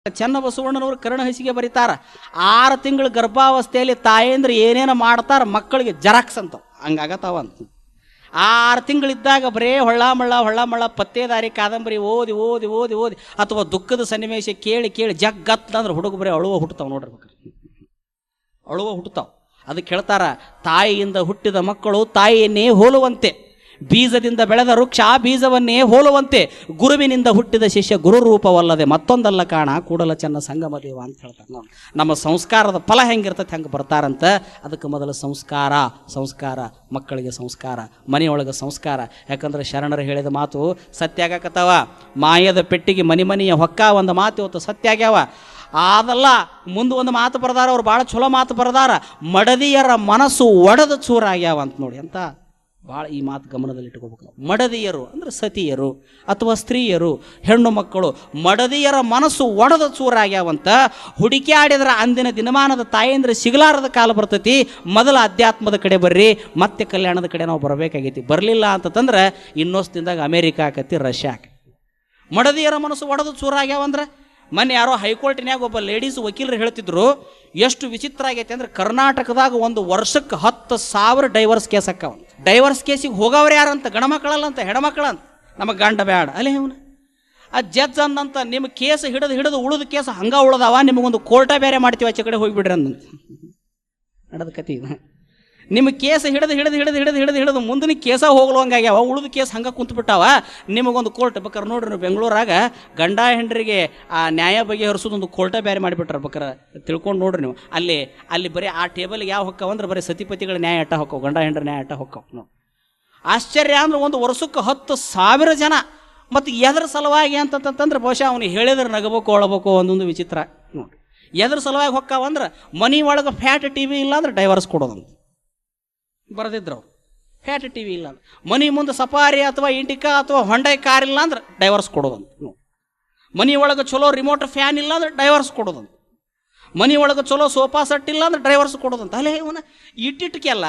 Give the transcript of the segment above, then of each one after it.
ಚನ್ನಬಸವಣ್ಣನವರು ಕರ್ಣಹಸಿಗೆ ಬರೀತಾರ 6 ತಿಂಗಳ ಗರ್ಭಾವಸ್ಥೆಯಲ್ಲಿ ತಾಯಂದ್ರೆ ಏನೇನು ಮಾಡ್ತಾರ ಮಕ್ಕಳಿಗೆ ಜರಾಕ್ಸ್ ಅಂತ ಹಂಗಾಗತ್ತಾವ ಅಂತ. 6 ತಿಂಗಳಿದ್ದಾಗ ಬರೇ ಹೊಳ್ಳ ಪತ್ತೇದಾರಿ ಕಾದಂಬರಿ ಓದಿ ಓದಿ ಓದಿ ಓದಿ ಅಥವಾ ದುಃಖದ ಸನ್ನಿವೇಶ ಕೇಳಿ ಕೇಳಿ ಜಗ್ಗತ್ತ ಅಂದ್ರೆ ಹುಡುಗ ಬರೀ ಅಳುವ ಹುಟ್ಟತಾವ ನೋಡ್ರಿ, ಅಳುವ ಹುಟ್ಟತಾವ. ಅದಕ್ಕೆ ಹೇಳ್ತಾರ, ತಾಯಿಯಿಂದ ಹುಟ್ಟಿದ ಮಕ್ಕಳು ತಾಯಿಯನ್ನೇ ಹೋಲುವಂತೆ, ಬೀಜದಿಂದ ಬೆಳೆದ ವೃಕ್ಷ ಬೀಜವನ್ನೇ ಹೋಲುವಂತೆ, ಗುರುವಿನಿಂದ ಹುಟ್ಟಿದ ಶಿಷ್ಯ ಗುರು ರೂಪವಲ್ಲದೆ ಮತ್ತೊಂದಲ್ಲ ಕಾಣ ಕೂಡಲ ಚೆನ್ನ ಸಂಗಮ ದೇವ ಅಂತ ಹೇಳ್ತಾರೆ. ನಮ್ಮ ಸಂಸ್ಕಾರದ ಫಲ ಹೆಂಗಿರ್ತೈತೆ ಹೆಂಗೆ ಬರ್ತಾರಂತ. ಅದಕ್ಕೆ ಮೊದಲು ಸಂಸ್ಕಾರ ಮಕ್ಕಳಿಗೆ ಸಂಸ್ಕಾರ, ಮನೆಯೊಳಗೆ ಸಂಸ್ಕಾರ. ಯಾಕಂದ್ರೆ ಶರಣರು ಹೇಳಿದ ಮಾತು ಸತ್ಯ ಆಗಕತ್ತವ. ಮಾಯದ ಪೆಟ್ಟಿಗೆ ಮನೆಯ ಹೊಕ್ಕ ಒಂದು ಮಾತು ಇವತ್ತು ಸತ್ಯ ಆಗ್ಯಾವ. ಅದಲ್ಲ, ಮುಂದೆ ಒಂದು ಮಾತು ಬರೆದಾರ, ಅವ್ರು ಭಾಳ ಚಲೋ ಮಾತು ಬರೆದಾರ, ಮಡದಿಯರ ಮನಸ್ಸು ಒಡೆದ ಚೂರಾಗ್ಯಾವ ಅಂತ. ನೋಡಿ ಅಂತ ಭಾಳ ಈ ಮಾತು ಗಮನದಲ್ಲಿ ಇಟ್ಕೋಬೇಕು. ಮಡದಿಯರು ಅಂದರೆ ಸತಿಯರು ಅಥವಾ ಸ್ತ್ರೀಯರು, ಹೆಣ್ಣು ಮಕ್ಕಳು ಮಡದಿಯರ ಮನಸ್ಸು ಒಡೆದ ಚೂರಾಗ್ಯಾವಂತ. ಹುಡುಕಿ ಆಡಿದ್ರೆ ಅಂದಿನ ದಿನಮಾನದ ತಾಯಂದ್ರೆ ಸಿಗಲಾರದ ಕಾಲ ಬರ್ತೈತಿ. ಮೊದಲ ಅಧ್ಯಾತ್ಮದ ಕಡೆ ಬರ್ರಿ, ಮತ್ತೆ ಕಲ್ಯಾಣದ ಕಡೆ ನಾವು ಬರಬೇಕಾಗೈತಿ. ಬರಲಿಲ್ಲ ಅಂತಂದ್ರೆ ಇನ್ನೊಸ್ತಿಂದಾಗ ಅಮೇರಿಕಾ ಆಕತಿ, ರಷ್ಯಾ ಆಕತಿ. ಮಡದಿಯರ ಮನಸ್ಸು ಒಡೆದ ಚೂರಾಗ್ಯಾವಂದ್ರೆ ಮೊನ್ನೆ ಯಾರೋ ಹೈಕೋರ್ಟಿನ್ಯಾಗ ಒಬ್ಬ ಲೇಡೀಸ್ ವಕೀಲರು ಹೇಳ್ತಿದ್ರು, ಎಷ್ಟು ವಿಚಿತ್ರ ಆಗೈತೆ ಅಂದ್ರೆ ಕರ್ನಾಟಕದಾಗ ಒಂದು ವರ್ಷಕ್ಕೆ 10,000 ಡೈವರ್ಸ್ ಕೇಸ್ ಅಕ್ಕವ. ಡೈವರ್ಸ್ ಕೇಸಿಗೆ ಹೋಗವ್ರು ಯಾರಂತ? ಗಣಮಕ್ಕಳಲ್ಲ ಅಂತ, ಹೆಣ್ಮಕ್ಳಂತ. ನಮಗೆ ಗಂಡ ಬೇಡ ಅಲ್ಲೇ ಅವನು. ಆ ಜಡ್ಜ್ ಅಂದಂತ, ನಿಮ್ಮ ಕೇಸ್ ಹಿಡಿದು ಉಳಿದ ಕೇಸ್ ಹಂಗ ಉಳ್ದಾವ, ನಿಮಗೊಂದು ಕೋರ್ಟ ಬೇರೆ ಮಾಡ್ತೀವಿ, ಆಚೆ ಕಡೆ ಹೋಗಿಬಿಡ್ರಿ ಅಂದಂತ. ನಡೆದ ಕತಿ ಇದು. ನಿಮ್ಮ ಕೇಸ್ ಹಿಡಿದು ಮುಂದಿನ ಕೇಸ ಹೋಗ್ಲಂಗಾಗ್ಯಾವ, ಉಳಿದ ಕೇಸ್ ಹಂಗೆ ಕುಂತ್ಬಿಟ್ಟಾವ, ನಿಮಗೊಂದು ಕೋರ್ಟ್ ಬೇಕಾರೆ ನೋಡ್ರಿ. ನೀವು ಬೆಂಗಳೂರಾಗ ಗಂಡ ಹೆಂಡ್ರಿಗೆ ಆ ನ್ಯಾಯ ಬಗೆಹರಿಸೋದೊಂದು ಕೋರ್ಟ ಬೇರೆ ಮಾಡಿಬಿಟ್ರೆ ಬೇಕಾರೆ ತಿಳ್ಕೊಂಡು ನೋಡ್ರಿ ನೀವು. ಅಲ್ಲಿ ಬರೀ ಆ ಟೇಬಲ್ಗೆ ಯಾವ ಹೊಕ್ಕವ ಅಂದ್ರೆ ಬರೀ ಸತಿಪತಿಗಳ ನ್ಯಾಯ ಅಟ್ಟ ಹೊಕ್ಕವು, ಗಂಡ ಹೆಂಡ್ರ ನ್ಯಾಯ ಅಟ್ಟ ಹೊಕ್ಕವು. ನೋಡಿ ಆಶ್ಚರ್ಯ ಅಂದ್ರೆ ಒಂದು ವರ್ಷಕ್ಕೆ 10,000 ಜನ. ಮತ್ತು ಎದ್ರ ಸಲುವಾಗಿ ಅಂತಂತಂದ್ರೆ ಬಹುಶಃ ಅವನಿಗೆ ಹೇಳಿದ್ರೆ ನಗಬೇಕು ಅಳಬೇಕು ಒಂದೊಂದು ವಿಚಿತ್ರ. ನೋಡಿ ಎದ್ರ ಸಲುವಾಗಿ ಹೊಕ್ಕಾವಂದ್ರೆ ಮನೆ ಒಳಗೆ ಫ್ಯಾಟ್ TV ಇಲ್ಲ ಅಂದ್ರೆ ಡೈವರ್ಸ್ ಕೊಡೋದಂತ ಬರೆದಿದ್ರು ಅವ್ರು. ಫ್ಯಾಟ್ TV ಇಲ್ಲ ಅಂದ್ರೆ, ಮನೆ ಮುಂದೆ ಸಫಾರಿ ಅಥವಾ ಇಂಡಿಕಾ ಅಥವಾ ಹೊಂಡೈ ಕಾರ್ ಇಲ್ಲ ಅಂದ್ರೆ ಡೈವರ್ಸ್ ಕೊಡೋದಂತ. ಮನೆ ಒಳಗೆ ಚಲೋ ರಿಮೋಟ್ ಫ್ಯಾನ್ ಇಲ್ಲ ಅಂದ್ರೆ ಡೈವರ್ಸ್ ಕೊಡೋದಂತ. ಮನೆ ಒಳಗೆ ಚಲೋ ಸೋಫಾ ಸೆಟ್ ಇಲ್ಲ ಅಂದ್ರೆ ಡೈವರ್ಸ್ ಕೊಡೋದಂತ. ಅಲ್ಲೇ ಇವನ ಇಟ್ಟಿಟ್ಕೆಲ್ಲ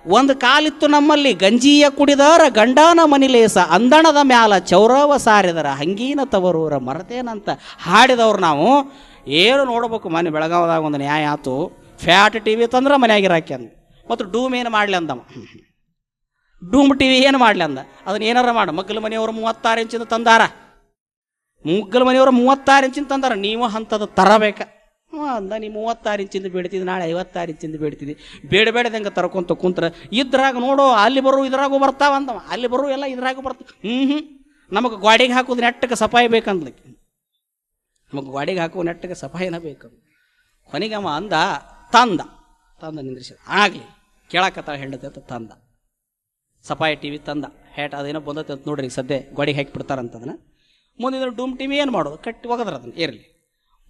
ಒಂದು ಕಾಲಿತ್ತು ನಮ್ಮಲ್ಲಿ, ಗಂಜಿಯ ಕುಡಿದರ ಗಂಡನ ಮನಿಲೇಸ, ಅಂದಣದ ಮ್ಯಾಲ ಚೌರವ ಸಾರಿದರ ಹಂಗೀನ ತವರೂರ ಮರತೇನಂತ ಹಾಡಿದವ್ರು ನಾವು. ಏನು ನೋಡ್ಬೇಕು, ಮನೆ ಬೆಳಗಾವದಾಗ ಒಂದು ನ್ಯಾಯ ಆಯ್ತು, ಫ್ಯಾಟ್ TV ತಂದ್ರೆ ಮನೆಯಾಗಿರಾಕಿ ಅಂದ. ಮತ್ತು ಡೂಮ್ ಏನು ಮಾಡಲಿ ಅಂದವ, ಡೂಮ್ TV ಏನು ಮಾಡಲಿ ಅಂದ. ಅದನ್ನ ಏನಾರ ಮಾಡ. ಮಗ್ಗಲ ಮನೆಯವರು 36 ಇಂಚಿಂದ ತಂದಾರ, ಮುಗ್ಗಲ ಮನೆಯವರು 36 ಇಂಚಿಂದ ತಂದಾರ, ನೀವು ಅಂಥದ್ದು ತರಬೇಕ ಅಂದ. ನೀವು 36 ಇಂಚಿಂದ ಬೇಡ್ತಿದ್ದಿ, ನಾಳೆ 56 ಇಂಚಿಂದ ಬೇಡ್ತಿದ್ದಿ, ಬೇಡದಂಗೆ ತರ್ಕೊಂತ ಕುಂತ್ರ ಇದ್ರಾಗ ನೋಡು, ಅಲ್ಲಿ ಬರೋ ಇದ್ರಾಗೂ ಬರ್ತಾವ ಅಂದವ. ಅಲ್ಲಿ ಬರೋ ಎಲ್ಲ ಇದ್ರಾಗೂ ಬರ್ತಾವ. ನಮಗೆ ಗಾಡಿಗೆ ಹಾಕೋದು ನೆಟ್ಟಗೆ ಸಫಾಯಿ ಬೇಕಂದ್ಲಿಕ್ಕೆ, ನಮಗೆ ಗಾಡಿಗೆ ಹಾಕೋ ನೆಟ್ಟಗೆ ಸಫಾಯಿನ ಬೇಕು. ಕೊನೆಗೆ ಅವ ಅಂದ, ತಂದ ನಿಂದ್ರಿಸಿ ಆಗಲಿ ಕೇಳಕತ್ತಾಳ ಹೆಂಡತಿ ಅಂತ ತಂದ. ಸಫಾಯಿ TV ತಂದ, ಹ್ಯಾಟ್ ಅದೇನೋ ಬಂದೈತೆ ಅಂತ ನೋಡ್ರಿ, ಸದ್ಯ ಗೋಡಿಗೆ ಹಾಕಿ ಬಿಡ್ತಾರಂತದನ್ನ. ಮುಂದಿನ ಡೂಮ್ TV ಏನು ಮಾಡೋದು, ಕಟ್ಟಿ ಒಗದ್ರ ಅದನ್ನು ಇರಲಿ.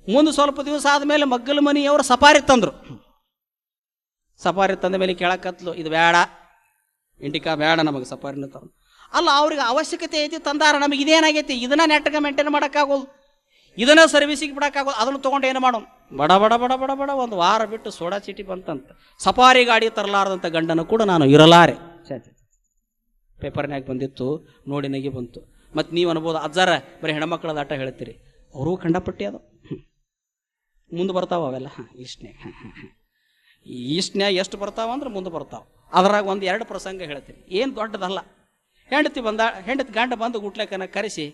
ಮುಂದೆ ಸ್ವಲ್ಪ ದಿವಸ ಆದಮೇಲೆ ಮಗ್ಗಲ ಮನೆಯವರು ಸಫಾರಿ ತಂದರು. ಸಫಾರಿ ತಂದ ಮೇಲೆ ಕೇಳಕತ್ಲು, ಇದು ಬೇಡ, ಇಂಡಿಕಾ ಬೇಡ, ನಮಗೆ ಸಫಾರಿನ ತಂದು. ಅಲ್ಲ, ಅವ್ರಿಗೆ ಅವಶ್ಯಕತೆ ಐತಿ ತಂದಾರ, ನಮಗೆ ಇದೇನಾಗೈತಿ, ಇದನ್ನ ನೆಟ್ಟಗೆ ಮೇಂಟೈನ್ ಮಾಡೋಕ್ಕಾಗೋದು, ಇದನ್ನ ಸರ್ವಿಸಿಗೆ ಬಿಡೋಕ್ಕಾಗೋದು, ಅದನ್ನು ತೊಗೊಂಡು ಏನು ಮಾಡೋಣ. ಬಡ ಒಂದು ವಾರ ಬಿಟ್ಟು ಸೋಡಾ ಚೀಟಿ ಬಂತಂತ. ಸಫಾರಿ ಗಾಡಿ ತರಲಾರದಂಥ ಗಂಡನ ಕೂಡ ನಾನು ಇರಲಾರೆ. ಪೇಪರ್ನಾಗ ಬಂದಿತ್ತು, ನೋಡಿ ನಗಿ ಬಂತು. ಮತ್ತು ನೀವು ಅನ್ಬೋದು, ಅಜ್ಜಾರ ಬರೀ ಹೆಣ್ಮಕ್ಳದ ಆಟ ಹೇಳ್ತೀರಿ, ಅವ್ರಿಗೂ ಕಂಡಪಟ್ಟಿ ಅದು ಮುಂದೆ ಬರ್ತಾವ ಅವೆಲ್ಲ. ಈಸ್ಟ್ನ್ಯಾಗ ಎಷ್ಟು ಬರ್ತಾವ ಅಂದ್ರೆ ಮುಂದೆ ಬರ್ತಾವ. ಅದ್ರಾಗ 1-2 ಪ್ರಸಂಗ ಹೇಳ್ತೀನಿ, ಏನು ದೊಡ್ಡದಲ್ಲ. ಹೆಂಡತಿ ಗಂಡ ಬಂದು ಗುಟ್ಲೆಕನ ಕರೆಸಿ,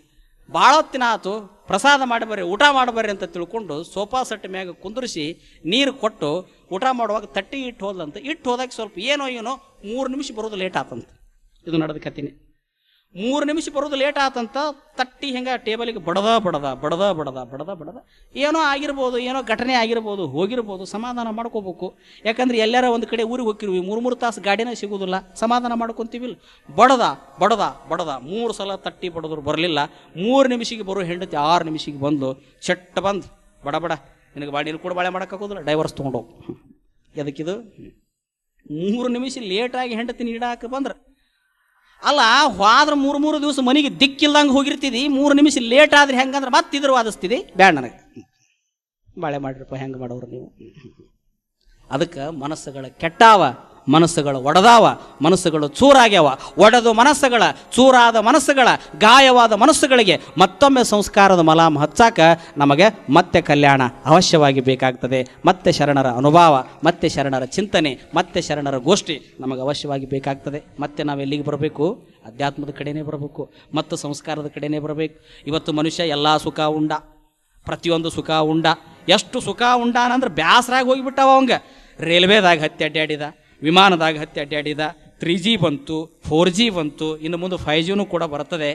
ಭಾಳ ಹೊತ್ತಿನ ಆತು, ಪ್ರಸಾದ ಮಾಡಬರ್ರಿ, ಊಟ ಮಾಡಬರ್ರಿ ಅಂತ ತಿಳ್ಕೊಂಡು ಸೋಫಾ ಸೆಟ್ ಮ್ಯಾಗ ಕುಂದ್ರಿಸಿ ನೀರು ಕೊಟ್ಟು ಊಟ ಮಾಡುವಾಗ ತಟ್ಟಿ ಇಟ್ಟು ಹೋದ್ಲಂತ. ಇಟ್ಟು ಹೋದಾಗ ಸ್ವಲ್ಪ ಏನೋ 3 ನಿಮಿಷ ಬರೋದು ಲೇಟ್ ಆತಂತ. ಇದು ನಡೆದ ಕತ್ತಿನಿ. 3 ನಿಮಿಷ ಬರೋದು ಲೇಟ್ ಆತಂತ. ತಟ್ಟಿ ಹೆಂಗೆ ಟೇಬಲಿಗೆ ಬಡದ ಏನೋ ಆಗಿರ್ಬೋದು, ಏನೋ ಘಟನೆ ಆಗಿರ್ಬೋದು, ಹೋಗಿರ್ಬೋದು. ಸಮಾಧಾನ ಮಾಡ್ಕೋಬೇಕು. ಯಾಕಂದ್ರೆ ಎಲ್ಲಾರ ಒಂದು ಕಡೆ ಊರಿಗೆ ಹೋಗಿರ್ವಿ, 3 ತಾಸು ಗಾಡಿನ ಸಿಗೋದಿಲ್ಲ, ಸಮಾಧಾನ ಮಾಡ್ಕೊತೀವಿಲ್ಲ. ಬಡದ 3 ಸಲ ತಟ್ಟಿ ಬಡದ್ರು ಬರಲಿಲ್ಲ. 3 ನಿಮಿಷಕ್ಕೆ ಬರೋ ಹೆಂಡತಿ 6 ನಿಮಿಷಕ್ಕೆ ಬಂದು ಚಟ್ಟ ಬಂದು ಬಡ ನಿನಗೆ ಬಾಡಿನ ಕೂಡ ಬಾಳೆ ಮಾಡೋಕ್ಕಾಗೋದಿಲ್ಲ, ಡೈವರ್ಸ್ ತೊಗೊಂಡೋಗು. ಎದಕ್ಕಿದು 3 ನಿಮಿಷ ಲೇಟಾಗಿ ಹೆಂಡತಿ ನೀಡಾಕ ಬಂದ್ರೆ ಅಲ್ಲ, ಹೋದ್ರೆ 3 ದಿವಸ ಮನೆಗೆ ದಿಕ್ಕಿಲ್ದಂಗೆ ಹೋಗಿರ್ತಿದ್ದಿ. 3 ನಿಮಿಷ ಲೇಟ್ ಆದ್ರೆ ಹೆಂಗಂದ್ರೆ ಮತ್ತೆ ಇದ್ರ ವಾದಿಸ್ತಿದ್ದಿ. ಬ್ಯಾಡ, ನನಗೆ ಬಾಳೆ ಮಾಡಿರಪ್ಪ, ಹೆಂಗೆ ಮಾಡೋರು ನೀವು. ಅದಕ್ಕೆ ಮನಸ್ಸುಗಳ ಕೆಟ್ಟಾವ, ಮನಸ್ಸುಗಳು ಒಡೆದಾವ, ಮನಸ್ಸುಗಳು ಚೂರಾಗ್ಯಾವ. ಒಡೆದು ಮನಸ್ಸುಗಳ ಚೂರಾದ ಮನಸ್ಸುಗಳ ಗಾಯವಾದ ಮನಸ್ಸುಗಳಿಗೆ ಮತ್ತೊಮ್ಮೆ ಸಂಸ್ಕಾರದ ಮಲಾಮ ಹಚ್ಚಾಕ ನಮಗೆ ಮತ್ತೆ ಕಲ್ಯಾಣ ಅವಶ್ಯವಾಗಿ ಬೇಕಾಗ್ತದೆ. ಮತ್ತೆ ಶರಣರ ಅನುಭವ, ಮತ್ತೆ ಶರಣರ ಚಿಂತನೆ, ಮತ್ತೆ ಶರಣರ ಗೋಷ್ಠಿ ನಮಗೆ ಅವಶ್ಯವಾಗಿ ಬೇಕಾಗ್ತದೆ. ಮತ್ತೆ ನಾವು ಎಲ್ಲಿಗೆ ಬರಬೇಕು? ಅಧ್ಯಾತ್ಮದ ಕಡೆನೇ ಬರಬೇಕು, ಮತ್ತು ಸಂಸ್ಕಾರದ ಕಡೆನೇ ಬರಬೇಕು. ಇವತ್ತು ಮನುಷ್ಯ ಎಲ್ಲ ಸುಖ ಉಂಡ, ಪ್ರತಿಯೊಂದು ಸುಖ ಉಂಡ. ಎಷ್ಟು ಸುಖ ಉಂಡಾನಂದ್ರೆ ಬ್ಯಾಸರಾಗಿ ಹೋಗಿಬಿಟ್ಟವ ಅವಂಗೆ. ರೈಲ್ವೇದಾಗ ಹತ್ತಿ ಅಡ್ಡಾಡಿದ, ವಿಮಾನದಾಗ ಹತ್ತಿ ಅಡ್ಡಾಡಿದ, 3G ಬಂತು, 4G ಬಂತು, ಇನ್ನು ಮುಂದೆ 5Gನೂ ಕೂಡ ಬರ್ತದೆ.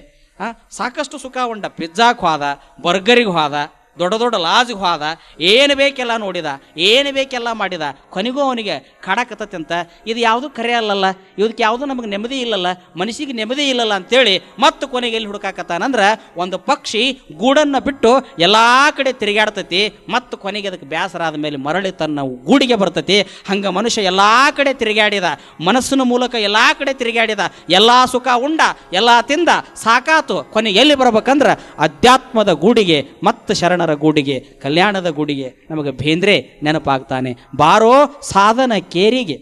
ಸಾಕಷ್ಟು ಸುಖ ಉಂಡ. ಪಿಜ್ಜಾಗೆ ಹೋದ, ಬರ್ಗರಿಗೆ ಹೋದ, ದೊಡ್ಡ ದೊಡ್ಡ ಲಾಜ್ಗೆ ಹೋದ, ಏನು ಬೇಕೆಲ್ಲ ನೋಡಿದ, ಏನು ಬೇಕೆಲ್ಲ ಮಾಡಿದ. ಕೊನೆಗೂ ಅವನಿಗೆ ಕಾಡಕತ್ತತಿ ಅಂತ, ಇದು ಯಾವುದು ಕರೆ ಅಲ್ಲಲ್ಲ, ಇದಕ್ಕೆ ಯಾವುದು ನಮಗೆ ನೆಮ್ಮದಿ ಇಲ್ಲಲ್ಲ, ಮನಸ್ಸಿಗೆ ನೆಮ್ಮದಿ ಇಲ್ಲಲ್ಲ ಅಂತೇಳಿ ಮತ್ತು ಕೊನೆಗೆ ಎಲ್ಲಿ ಹುಡುಕಾಕತ್ತಾನಂದ್ರೆ ಒಂದು ಪಕ್ಷಿ ಗೂಡನ್ನು ಬಿಟ್ಟು ಎಲ್ಲ ಕಡೆ ತಿರುಗಾಡ್ತತಿ. ಮತ್ತು ಕೊನೆಗೆ ಅದಕ್ಕೆ ಬೇಸರ ಆದ ಮೇಲೆ ಮರಳಿ ತನ್ನ ಗೂಡಿಗೆ ಬರ್ತತಿ. ಹಂಗೆ ಮನುಷ್ಯ ಎಲ್ಲ ಕಡೆ ತಿರುಗಾಡಿದ, ಮನಸ್ಸಿನ ಮೂಲಕ ಎಲ್ಲ ಕಡೆ ತಿರುಗಾಡಿದ, ಎಲ್ಲ ಸುಖ ಉಂಡ, ಎಲ್ಲ ತಿಂದ, ಸಾಕಾತು. ಕೊನೆಗೆ ಎಲ್ಲಿ ಬರ್ಬೇಕಂದ್ರೆ ಅಧ್ಯಾತ್ಮದ ಗೂಡಿಗೆ ಮತ್ತು ಶರಣರ ಗೂಡಿಗೆ, ಕಲ್ಯಾಣದ ಗೂಡಿಗೆ. ನಮಗೆ ಬೇಂದ್ರೆ ನೆನಪಾಗ್ತಾನೆ. ಬಾರೋ ಸಾಧನ ಕೇರಿಗೆ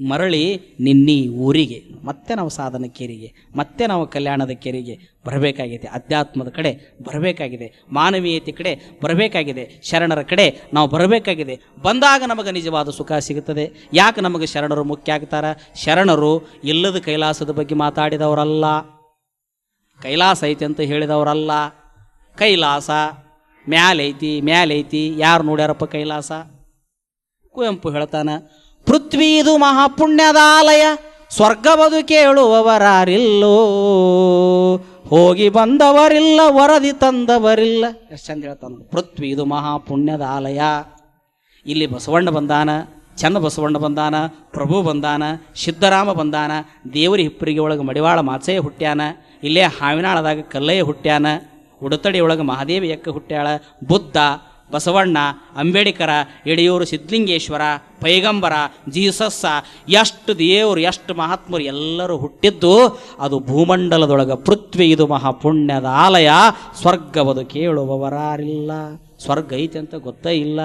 ಮರಳಿ ನಿನ್ನೀ ಊರಿಗೆ. ಮತ್ತೆ ನಾವು ಸಾಧನ ಕೇರಿಗೆ, ಮತ್ತೆ ನಾವು ಕಲ್ಯಾಣದ ಕೇರಿಗೆ ಬರಬೇಕಾಗಿದೆ. ಅಧ್ಯಾತ್ಮದ ಕಡೆ ಬರಬೇಕಾಗಿದೆ, ಮಾನವೀಯತೆ ಕಡೆ ಬರಬೇಕಾಗಿದೆ, ಶರಣರ ಕಡೆ ನಾವು ಬರಬೇಕಾಗಿದೆ. ಬಂದಾಗ ನಮಗೆ ನಿಜವಾದ ಸುಖ ಸಿಗುತ್ತದೆ. ಯಾಕೆ ನಮಗೆ ಶರಣರು ಮುಖ್ಯ ಆಗ್ತಾರ? ಶರಣರು ಇಲ್ಲದ ಕೈಲಾಸದ ಬಗ್ಗೆ ಮಾತಾಡಿದವರಲ್ಲ, ಕೈಲಾಸ ಐತಿ ಅಂತ ಹೇಳಿದವರಲ್ಲ. ಕೈಲಾಸ ಮ್ಯಾಲೈತಿ ಯಾರು ನೋಡ್ಯಾರಪ್ಪ ಕೈಲಾಸ? ಕುವೆಂಪು ಹೇಳ್ತಾನ, ಪೃಥ್ವೀದು ಮಹಾಪುಣ್ಯದಾಲಯ, ಸ್ವರ್ಗವದು ಕೇಳುವವರಾರಿಲ್ಲೋ, ಹೋಗಿ ಬಂದವರಿಲ್ಲ, ವರದಿ ತಂದವರಿಲ್ಲ. ಎಷ್ಟು ಚಂದ ಹೇಳ್ತಾನ. ಪೃಥ್ವೀದು ಮಹಾಪುಣ್ಯದ ಆಲಯ. ಇಲ್ಲಿ ಬಸವಣ್ಣ ಬಂದಾನ, ಚಂದ ಬಸವಣ್ಣ ಬಂದಾನ, ಪ್ರಭು ಬಂದಾನ, ಸಿದ್ದರಾಮ ಬಂದಾನ, ದೇವರಿ ಹಿಪ್ಪರಿಗೆ ಒಳಗೆ ಮಡಿವಾಳ ಮಾಚಯ್ಯ ಹುಟ್ಟ್ಯಾನ, ಇಲ್ಲೇ ಹಾವಿನಾಳದಾಗ ಕಲ್ಲಯ್ಯ ಹುಟ್ಟ್ಯಾನ, ಉಡತಡಿ ಒಳಗೆ ಮಹಾದೇವಿ ಎಕ್ಕ ಹುಟ್ಟ್ಯಾಳ, ಬುದ್ಧ, ಬಸವಣ್ಣ, ಅಂಬೇಡ್ಕರ, ಯಡಿಯೂರು ಸಿದ್ಧಲಿಂಗೇಶ್ವರ, ಪೈಗಂಬರ, ಜೀಸಸ್ಸ, ಎಷ್ಟು ದೇವರು, ಎಷ್ಟು ಮಹಾತ್ಮರು ಎಲ್ಲರೂ ಹುಟ್ಟಿದ್ದು ಅದು ಭೂಮಂಡಲದೊಳಗೆ. ಪೃಥ್ವಿ ಇದು ಮಹಾಪುಣ್ಯದ ಆಲಯ, ಸ್ವರ್ಗವದು ಕೇಳುವವರಾರಿಲ್ಲ. ಸ್ವರ್ಗ ಐತೆ ಅಂತ ಗೊತ್ತೇ ಇಲ್ಲ.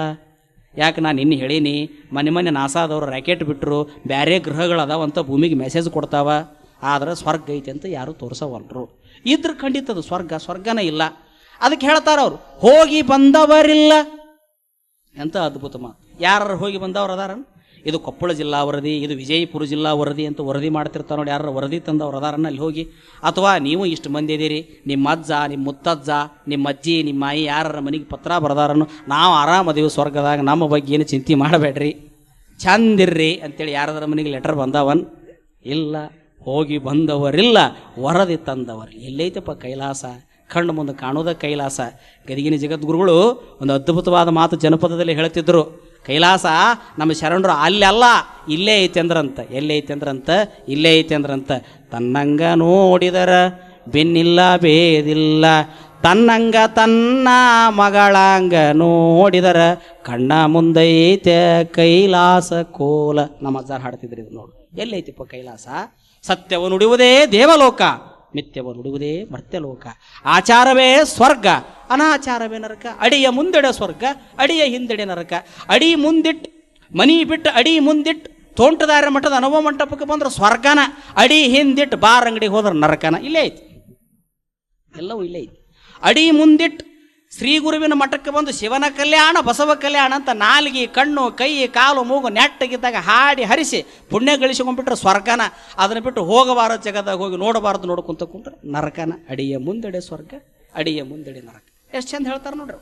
ಯಾಕೆ ನಾನು ಇನ್ನು ಹೇಳೀನಿ, ಮೊನ್ನೆ ನಾಸಾದವರು ರಾಕೆಟ್ ಬಿಟ್ಟರು, ಬೇರೆ ಗ್ರಹಗಳದಾವಂತ ಭೂಮಿಗೆ ಮೆಸೇಜ್ ಕೊಡ್ತಾವ. ಆದರೆ ಸ್ವರ್ಗ ಐತೆ ಅಂತ ಯಾರೂ ತೋರಿಸವಲ್ರು. ಇದ್ರ ಖಂಡಿತದು ಸ್ವರ್ಗನೇ ಇಲ್ಲ. ಅದಕ್ಕೆ ಹೇಳ್ತಾರ ಅವರು, ಹೋಗಿ ಬಂದವರಿಲ್ಲ. ಎಂಥ ಅದ್ಭುತ ಮಾತು. ಯಾರು ಹೋಗಿ ಬಂದವರು ಅದಾರ? ಇದು ಕೊಪ್ಪಳ ಜಿಲ್ಲಾ ವರದಿ, ಇದು ವಿಜಯಪುರ ಜಿಲ್ಲಾ ವರದಿ ಅಂತ ವರದಿ ಮಾಡ್ತಿರ್ತಾರೆ ನೋಡಿ. ಯಾರು ವರದಿ ತಂದವ್ರು ಅದಾರನ್ನ ಅಲ್ಲಿ ಹೋಗಿ. ಅಥವಾ ನೀವು ಇಷ್ಟು ಮಂದಿ ಇದ್ದೀರಿ, ನಿಮ್ಮ ಅಜ್ಜ, ನಿಮ್ಮ ಮುತ್ತಜ್ಜ, ನಿಮ್ಮ ಅಜ್ಜಿ, ನಿಮ್ಮ ಮಾಯಿ ಯಾರ ಮನೆಗೆ ಪತ್ರ ಬರದಾರನ್ನು, ನಾವು ಆರಾಮದೀವಿ ಸ್ವರ್ಗದಾಗ, ನಮ್ಮ ಬಗ್ಗೆ ಏನು ಚಿಂತೆ ಮಾಡಬೇಡ್ರಿ, ಚಂದಿರ್ರಿ ಅಂತೇಳಿ ಯಾರದರ ಮನೆಗೆ ಲೆಟರ್ ಬಂದವನ್? ಇಲ್ಲ. ಹೋಗಿ ಬಂದವರಿಲ್ಲ, ವರದಿ ತಂದವರು. ಎಲ್ಲೈತಪ್ಪ ಕೈಲಾಸ? ಕಣ್ಣು ಮುಂದೆ ಕಾಣೋದ ಕೈಲಾಸ. ಗದಗಿನ ಜಗದ್ಗುರುಗಳು ಒಂದು ಅದ್ಭುತವಾದ ಮಾತು ಜನಪದದಲ್ಲಿ ಹೇಳ್ತಿದ್ರು. ಕೈಲಾಸ ನಮ್ಮ ಶರಣರು ಅಲ್ಲ, ಇಲ್ಲೇ ಐತೆ ಅಂದ್ರಂತ. ಎಲ್ಲೇ ಐತೆ ಅಂದ್ರಂತ? ಇಲ್ಲೇ ಐತೆ ಅಂದ್ರಂತ. ತನ್ನಂಗ ನೋಡಿದರ ಬೆನ್ನಿಲ್ಲ ಬೇದಿಲ್ಲ, ತನ್ನಂಗ ತನ್ನ ಮಗಳಂಗ ನೋಡಿದರ ಕಣ್ಣ ಮುಂದೈತೆ ಕೈಲಾಸ ಕೋಲ. ನಮ್ಮ ಅಜ್ಜಾರು ಹಾಡ್ತಿದ್ರಿ ಇದು ನೋಡು. ಎಲ್ಲೈತಿಪ್ಪ ಕೈಲಾಸ? ಸತ್ಯವನ್ನು ನುಡಿಯುವುದೇ ದೇವಲೋಕ, ಮಿಥ್ಯವನ್ನು ನುಡಿಯುವುದೇ ಮರ್ತ್ಯಲೋಕ. ಆಚಾರವೇ ಸ್ವರ್ಗ, ಅನಾಚಾರವೇ ನರಕ. ಅಡಿಯ ಮುಂದೆಡೆ ಸ್ವರ್ಗ, ಅಡಿಯ ಹಿಂದೆಡೆ ನರಕ. ಅಡಿ ಮುಂದಿಟ್ಟು ಮನಿ ಬಿಟ್ಟು ಅಡಿ ಮುಂದಿಟ್ಟು ತೋಂಟದಾರ ಮಠದ ಅನುಭವ ಮಂಟಪಕ್ಕೆ ಬಂದ್ರೆ ಸ್ವರ್ಗನ, ಅಡಿ ಹಿಂದಿಟ್ಟು ಬಾರ್ ಅಂಗಡಿಗೆ ಹೋದ್ರೆ ನರಕನ. ಇಲ್ಲೇ ಐತಿ, ಎಲ್ಲವೂ ಇಲ್ಲೇ ಐತಿ. ಅಡಿ ಮುಂದಿಟ್ಟು ಶ್ರೀ ಗುರುವಿನ ಮಠಕ್ಕೆ ಬಂದು ಶಿವನ ಕಲ್ಯಾಣ ಬಸವ ಕಲ್ಯಾಣ ಅಂತ ನಾಲ್ಗಿ ಕಣ್ಣು ಕೈ ಕಾಲು ಮೂಗು ನೆಟ್ಟಗಿದ್ದಾಗ ಹಾಡಿ ಹರಿಸಿ ಪುಣ್ಯ ಗಳಿಸ್ಕೊಂಡ್ಬಿಟ್ರೆ ಸ್ವರ್ಗನ. ಅದನ್ನು ಬಿಟ್ಟು ಹೋಗಬಾರದು ಜಗದಾಗ ಹೋಗಿ ನೋಡಬಾರದು ನೋಡ್ಕೊಂತ ಕುಂತ್ರೆ ನರಕನ. ಅಡಿಯ ಮುಂದೆಡೆ ಸ್ವರ್ಗ, ಅಡಿಯ ಮುಂದೆಡೆ ನರಕ. ಎಷ್ಟು ಚಂದ ಹೇಳ್ತಾರೆ ನೋಡ್ರಿ.